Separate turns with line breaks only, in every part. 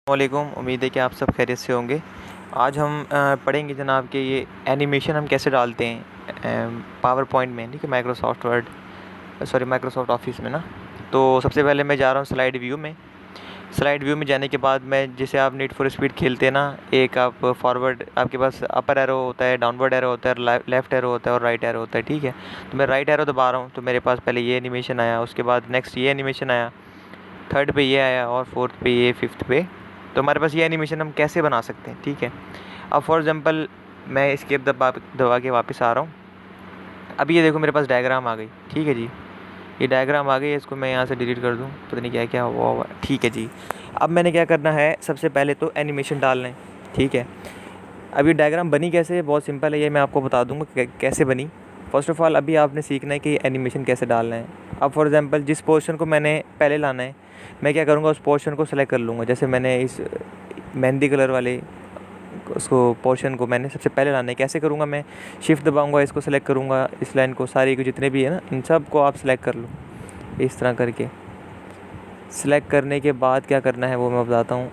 वालेकुम। उम्मीद है कि आप सब खैरियत से होंगे। आज हम पढ़ेंगे जनाब कि ये एनिमेशन हम कैसे डालते हैं पावर पॉइंट में, ठीक है, माइक्रोसॉफ्ट ऑफिस में ना। तो सबसे पहले मैं जा रहा हूँ स्लाइड व्यू में। स्लाइड व्यू में जाने के बाद मैं, जैसे आप नीड फॉर स्पीड खेलते हैं ना, एक आप फॉरवर्ड, आपके पास अपर एरो होता है, डाउनवर्ड एरो होता है, लेफ्ट एरो होता है और राइट एरो होता है, ठीक है। तो मैं राइट एरो दबा रहा हूँ, तो मेरे पास पहले ये एनिमेशन आया, उसके बाद नेक्स्ट ये एनिमेशन आया, थर्ड पे ये आया और फोर्थ पे ये, फिफ्थ पे। तो हमारे पास ये एनिमेशन हम कैसे बना सकते हैं, ठीक है। अब फॉर एग्ज़ाम्पल मैं एस्केप दबा के वापस आ रहा हूँ। अभी ये देखो मेरे पास डायग्राम आ गई, ठीक है जी। ये डायग्राम आ गई है, इसको मैं यहाँ से डिलीट कर दूँ, पता नहीं क्या क्या हुआ, ठीक है जी। अब मैंने क्या करना है, सबसे पहले तो एनिमेशन डालना है, ठीक है। अब ये डायग्राम बनी कैसे है, बहुत सिंपल है, ये मैं आपको बता दूँगा कैसे बनी। फर्स्ट ऑफ़ ऑल अभी आपने सीखना है कि एनिमेशन कैसे डालना है। अब फॉर एग्ज़ाम्पल जिस पोर्शन को मैंने पहले लाना है, मैं क्या करूँगा, उस पोर्शन को सेलेक्ट कर लूँगा। जैसे मैंने इस मेहंदी कलर वाले उसको पोर्शन को मैंने सबसे पहले लाना है। कैसे करूँगा, मैं शिफ्ट दबाऊँगा, इसको सेलेक्ट करूँगा, इस लाइन को, सारी को जितने भी है ना, इन सब को आप सेलेक्ट कर लो इस तरह करके। सेलेक्ट करने के बाद क्या करना है वो मैं बताता हूँ।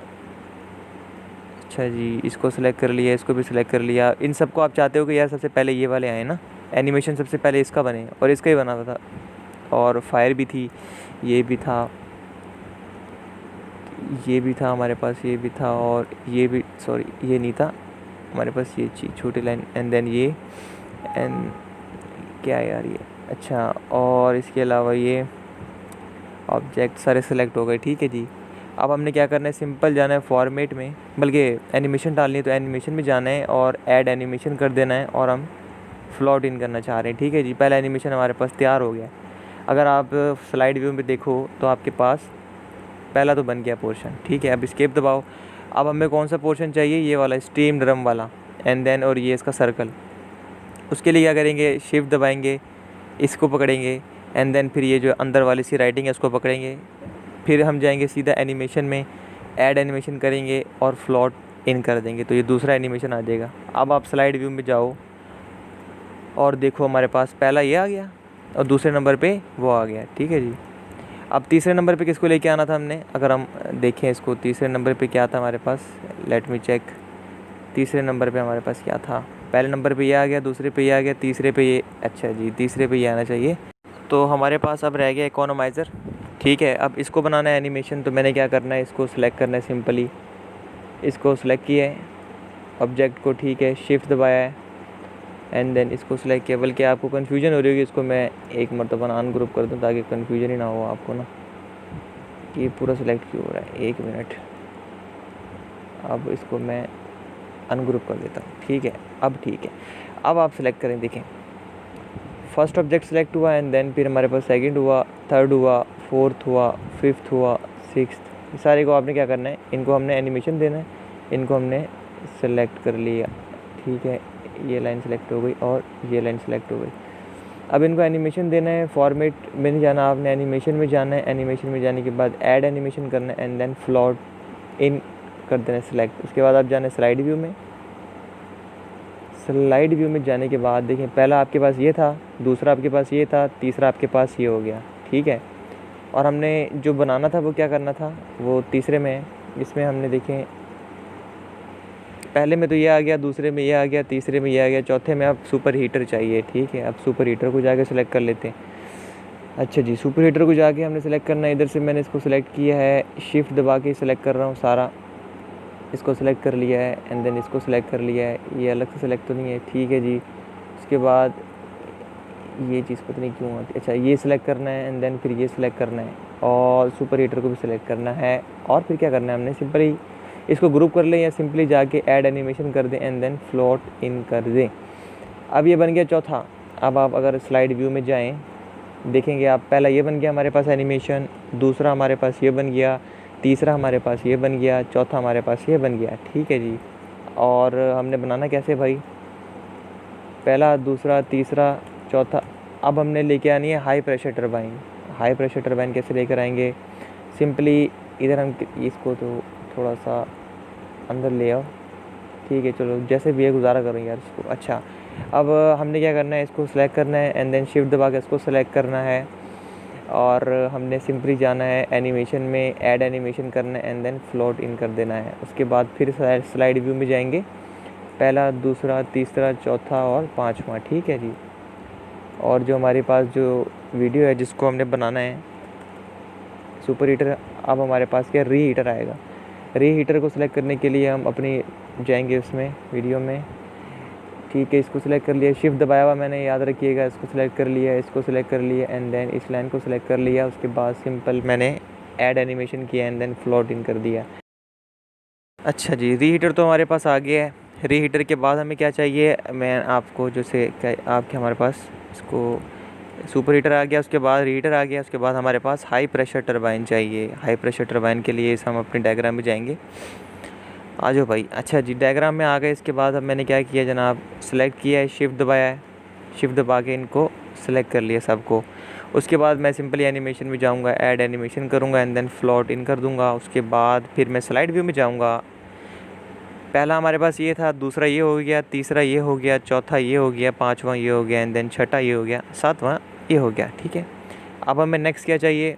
अच्छा जी, इसको सेलेक्ट कर लिया, इसको भी सिलेक्ट कर लिया। इन सबको आप चाहते हो कि यार सबसे पहले ये वाले आए ना, एनिमेशन सबसे पहले इसका बने, और इसका ही बना हुआ था, और फायर भी थी, ये भी था, ये भी था हमारे पास, ये भी था, और ये भी, सॉरी ये नहीं था हमारे पास, ये चीज़ छोटी लाइन, एंड देन ये, एंड क्या है यार ये, अच्छा, और इसके अलावा ये ऑब्जेक्ट सारे सेलेक्ट हो गए, ठीक है जी। अब हमने क्या करना है, सिंपल जाना है फॉर्मेट में, बल्कि एनिमेशन डालनी है तो एनिमेशन में जाना है और ऐड एनिमेशन कर देना है, और हम फ्लोट इन करना चाह रहे हैं, ठीक है जी। पहला एनिमेशन हमारे पास तैयार हो गया। अगर आप स्लाइड व्यू में देखो तो आपके पास पहला तो बन गया पोर्शन, ठीक है। अब एस्केप दबाओ। अब हमें कौन सा पोर्शन चाहिए, ये वाला स्टीम ड्रम वाला, एंड देन और ये इसका सर्कल। उसके लिए क्या करेंगे, शिफ्ट दबाएंगे, इसको पकड़ेंगे, एंड देन फिर ये जो अंदर वाली सी राइटिंग है उसको पकड़ेंगे। फिर हम जाएंगे सीधा एनिमेशन में, ऐड एनिमेशन करेंगे और फ्लोट इन कर देंगे, तो ये दूसरा एनिमेशन आ जाएगा। अब आप स्लाइड व्यू में जाओ और देखो हमारे पास पहला ये आ गया और दूसरे नंबर पे वो आ गया, ठीक है जी। अब तीसरे नंबर पे किसको लेके आना था हमने, अगर हम देखें इसको, तीसरे नंबर पे क्या था हमारे पास, लेट मी चेक। तीसरे नंबर पे हमारे पास क्या था, पहले नंबर पे ये आ गया, दूसरे पे ये आ गया, तीसरे पे ये, अच्छा जी, तीसरे पे ये आना चाहिए। तो हमारे पास अब रह गया इकोनोमाइज़र, ठीक है। अब इसको बनाना है एनिमेशन, तो मैंने क्या करना है, इसको सिलेक्ट करना है, सिंपली इसको सिलेक्ट किया है ऑब्जेक्ट को, ठीक है, शिफ्ट दबाया है, एंड देन इसको सिलेक्ट किया। बल्कि आपको कन्फ्यूजन हो रही होगी, इसको मैं एक मरतबा अनग्रुप कर दूँ ताकि कन्फ्यूजन ही ना हो आपको ना, कि ये पूरा सिलेक्ट क्यों हो रहा है, एक मिनट। अब इसको मैं अनग्रुप कर देता हूँ, ठीक है। अब ठीक है, अब आप सिलेक्ट करें, देखें फर्स्ट ऑब्जेक्ट सेलेक्ट हुआ, एंड देन फिर हमारे पास सेकंड हुआ, थर्ड हुआ, फोर्थ हुआ, फिफ्थ हुआ, सिक्स्थ, सारे को आपने क्या करना है, इनको हमने एनिमेशन देना है, इनको हमने सेलेक्ट कर लिया, ठीक है। ये लाइन सेलेक्ट हो गई और ये लाइन सेलेक्ट हो गई। अब इनको एनिमेशन देना है, फॉर्मेट में नहीं जाना आपने, एनिमेशन में जाना है। एनिमेशन में जाने के बाद ऐड एनिमेशन करना है, एंड देन फ्लोट इन कर देना है सेलेक्ट। उसके बाद आप जाना है स्लाइड व्यू में। स्लाइड व्यू में जाने के बाद देखें, पहला आपके पास ये था, दूसरा आपके पास ये था, तीसरा आपके पास ये हो गया, ठीक है। और हमने जो बनाना था वो क्या करना था, वो तीसरे में है। इसमें हमने देखें, पहले में तो ये आ गया, दूसरे में ये आ गया, तीसरे में ये आ गया, चौथे में अब सुपर हीटर चाहिए, ठीक है। अब सुपर हीटर को जाके सिलेक्ट कर लेते हैं। अच्छा जी, सुपर हीटर को जाके हमने सेलेक्ट करना है। इधर से मैंने इसको सिलेक्ट किया है, शिफ्ट दबा के सिलेक्ट कर रहा हूँ सारा, इसको सिलेक्ट कर लिया है, एंड देन इसको सिलेक्ट कर लिया है। ये अलग से सिलेक्ट तो नहीं है, ठीक है जी। उसके बाद ये चीज़ पता नहीं क्यों आती, अच्छा ये सिलेक्ट करना है, एंड देन फिर ये सिलेक्ट करना है, और सुपर हीटर को भी सिलेक्ट करना है। और फिर क्या करना है, हमने सिंपली इसको ग्रुप कर लें या सिंपली जाके ऐड एनिमेशन कर दें, एंड देन फ्लोट इन कर दें। अब ये बन गया चौथा। अब आप अगर स्लाइड व्यू में जाएँ, देखेंगे आप, पहला ये बन गया हमारे पास एनिमेशन, दूसरा हमारे पास ये बन गया, तीसरा हमारे पास ये बन गया, चौथा हमारे पास ये बन गया, ठीक है जी। और हमने बनाना कैसे भाई, पहला, दूसरा, तीसरा, चौथा। अब हमने लेके आनी है high pressure turbine. High pressure turbine कैसे लेकर आएंगे, सिंपली इधर हम इसको तो थोड़ा सा अंदर ले आओ, ठीक है, चलो जैसे भी है गुजारा करो यार इसको। अच्छा, अब हमने क्या करना है, इसको सेलेक्ट करना है, एंड देन शिफ्ट दबा के इसको सेलेक्ट करना है, और हमने सिंपली जाना है एनिमेशन में, ऐड एनिमेशन करना है एंड देन फ्लोट इन कर देना है। उसके बाद फिर स्लाइड व्यू में जाएंगे, पहला, दूसरा, तीसरा, चौथा और पाँचवा, ठीक है जी। और जो हमारे पास जो वीडियो है जिसको हमने बनाना है सुपर हीटर, अब हमारे पास क्या री हीटर आएगा। री हीटर को सिलेक्ट करने के लिए हम अपनी जाएंगे उसमें वीडियो में, ठीक है। इसको सिलेक्ट कर लिया, शिफ्ट दबाया हुआ मैंने, याद रखिएगा। इसको सिलेक्ट कर लिया, इसको सिलेक्ट कर लिया एंड देन इस लाइन को सिलेक्ट कर लिया। उसके बाद सिंपल मैंने ऐड एनिमेशन किया एंड देन फ्लोट इन कर दिया। अच्छा जी, री हीटर तो हमारे पास आ गया है। री हीटर के बाद हमें क्या चाहिए, मैं आपको जैसे आपके हमारे पास इसको सुपर हीटर आ गया, उसके बाद री हीटर आ गया, उसके बाद हमारे पास हाई प्रेशर टरबाइन चाहिए। हाई प्रेशर टरबाइन के लिए हम अपने डायग्राम में जाएंगे, आ जाओ भाई। अच्छा जी, डायग्राम में आ गए। इसके बाद अब मैंने क्या किया जनाब, सेलेक्ट किया है, शिफ्ट दबाया है, शिफ्ट दबा के इनको सेलेक्ट कर लिया सबको। उसके बाद मैं सिंपली एनिमेशन में जाऊंगा, ऐड एनिमेशन करूंगा एंड देन फ्लोट इन कर दूंगा। उसके बाद फिर मैं स्लाइड व्यू में जाऊंगा, पहला हमारे पास ये था, दूसरा ये हो गया, तीसरा ये हो गया, चौथा ये हो गया, पाँचवा ये हो गया एंड देन छठा ये हो गया, सातवां ये हो गया, ठीक है। अब हमें नेक्स्ट क्या चाहिए,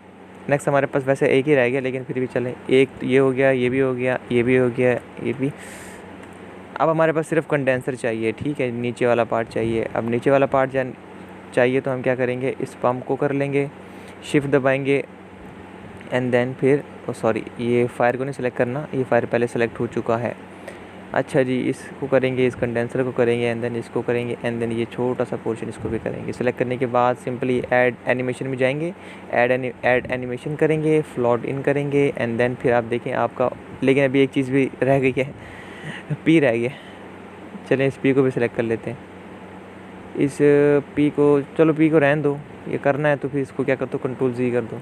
नेक्स्ट हमारे पास वैसे एक ही रह गया लेकिन फिर भी चले, एक ये हो गया, ये भी हो गया, ये भी हो गया, ये भी। अब हमारे पास सिर्फ कंडेंसर चाहिए, ठीक है, नीचे वाला पार्ट चाहिए। अब नीचे वाला पार्ट चाहिए तो हम क्या करेंगे, इस पंप को कर लेंगे, शिफ्ट दबाएंगे एंड देन फिर सॉरी, ये फायर को नहीं सिलेक्ट करना, ये फायर पहले सेलेक्ट हो चुका है। अच्छा जी, इसको करेंगे, इस कंडेंसर को करेंगे एंड देन इसको करेंगे एंड देन ये छोटा सा पोर्शन इसको भी करेंगे। सेलेक्ट करने के बाद सिंपली ऐड एनिमेशन में जाएंगे, ऐड एनिमेशन करेंगे, फ्लोट इन करेंगे एंड देन फिर आप देखें आपका, लेकिन अभी एक चीज़ भी रह गई है, पी रह गया। चलें इस पी को भी सिलेक्ट कर लेते हैं। इस पी को, चलो पी को रहने दो, ये करना है तो फिर इसको क्या कर दो, कंट्रोल जी कर दो,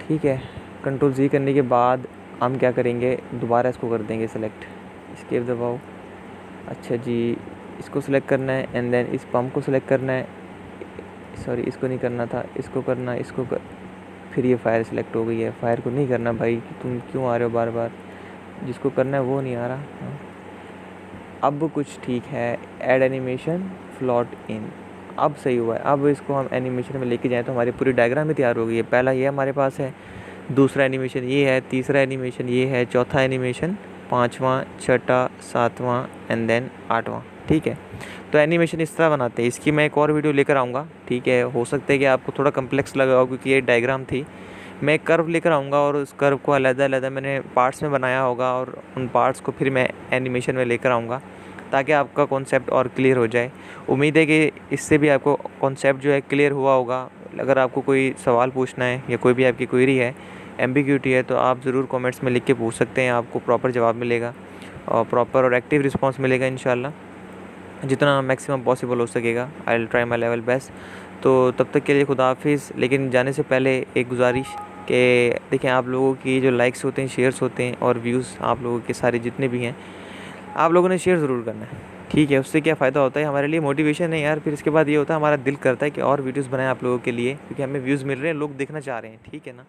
ठीक है। कंट्रोल जी करने के बाद हम क्या करेंगे, दोबारा इसको कर देंगे सेलेक्ट, एस्केप दबाओ। अच्छा जी, इसको सिलेक्ट करना है एंड देन इस पंप को सिलेक्ट करना है, सॉरी इसको नहीं करना था, इसको करना, इसको कर, फिर ये फायर सिलेक्ट हो गई है। फायर को नहीं करना भाई, तुम क्यों आ रहे हो बार बार, जिसको करना है वो नहीं आ रहा। हाँ। अब कुछ ठीक है, ऐड एनिमेशन, फ्लोट इन, अब सही हुआ है। अब इसको हम एनिमेशन में लेके जाएँ तो हमारी पूरी डायग्राम भी तैयार हो गई है। पहला ये हमारे पास है, दूसरा एनिमेशन ये है, तीसरा एनिमेशन ये है, चौथा एनिमेशन, पाँचवा, छठा, सातवां एंड देन आठवां, ठीक है। तो एनिमेशन इस तरह बनाते हैं। इसकी मैं एक और वीडियो लेकर आऊँगा, ठीक है। हो सकता है कि आपको थोड़ा कम्प्लेक्स लगा हो क्योंकि ये डायग्राम थी। मैं एक कर्व लेकर आऊँगा और उस कर्व को अलग-अलग मैंने पार्ट्स में बनाया होगा और उन पार्ट्स को फिर मैं एनिमेशन में लेकर आऊँगा ताकि आपका कॉन्सेप्ट और क्लियर हो जाए। उम्मीद है कि इससे भी आपको कॉन्सेप्ट जो है क्लियर हुआ होगा। अगर आपको कोई सवाल पूछना है या कोई भी आपकी क्वेरी है, एम्बिग्यूटी है, तो आप ज़रूर कमेंट्स में लिख के पूछ सकते हैं, आपको प्रॉपर जवाब मिलेगा और प्रॉपर और एक्टिव रिस्पांस मिलेगा इंशाल्लाह, जितना मैक्सिमम पॉसिबल हो सकेगा। I will try my level best. तो तब तक के लिए खुदा हाफिज़। लेकिन जाने से पहले एक गुजारिश कि देखें, आप लोगों की जो लाइक्स होते हैं, शेयर्स होते हैं और व्यूज़ आप लोगों के सारे जितने भी हैं, आप लोगों ने शेयर ज़रूर करना है, ठीक है। उससे क्या फ़ायदा होता है, हमारे लिए मोटिवेशन है यार। फिर इसके बाद ये होता है, हमारा दिल करता है कि और वीडियोज़ बनाएं आप लोगों के लिए, क्योंकि हमें व्यूज़ मिल रहे हैं, लोग देखना चाह रहे हैं, ठीक है ना।